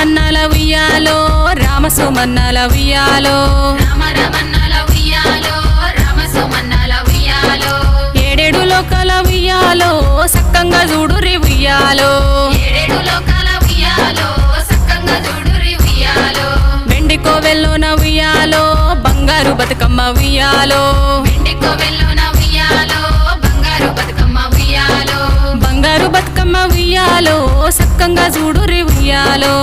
రామన్నల ఉయ్యాలో రామ సుమన్నల ఉయ్యాలో ఏడేడు లోకాల ఉయ్యాలో సక్కంగా చూడురి ఉయ్యాలో వెండి కోవెల్లోన ఉయ్యాలో బంగారు బతుకమ్మ ఉయ్యాలో బంగారు బతుకమ్మ ఉయ్యాలో సక్కంగా చూడురి ఉయ్యాలో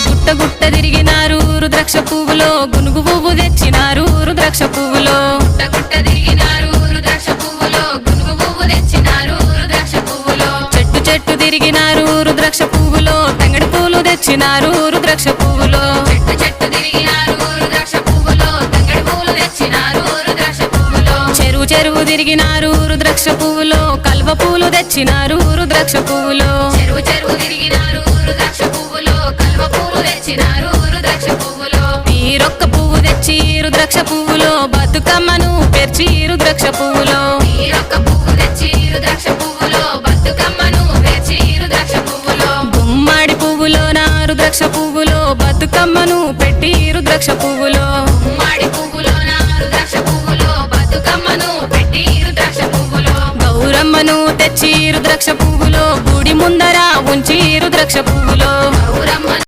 గుట్ట గుట్ట తిరిగినారు రుద్రాక్ష పువ్వులో గునుగు పువ్వు తెచ్చినారు రుద్రాక్ష పువ్వులో చెట్టు చెట్టు తిరిగినారు రుద్రాక్ష పువ్వులో తంగడి పూలు తెచ్చినారు రుద్రాక్ష పువ్వులో చెరువు చెరువు తిరిగినారు రుద్రాక్ష పువ్వులో కల్వ పూలు తెచ్చినారు రుద్రాక్ష పువ్వులో తీరొక్క పువ్వు తెచ్చి రుద్రాక్ష పువ్వులో బతుకమ్మను పెర్చి రుద్రాక్ష పువ్వులో గుమ్మడి పువ్వులో నా రుద్రాక్ష పువ్వులో బతుకమ్మను పెట్టి రుద్రాక్ష పువ్వులో గౌరమ్మను తెచ్చి రుద్రాక్ష పువ్వులో గుడి ముందర ఉంచి రుద్రాక్ష పువ్వులో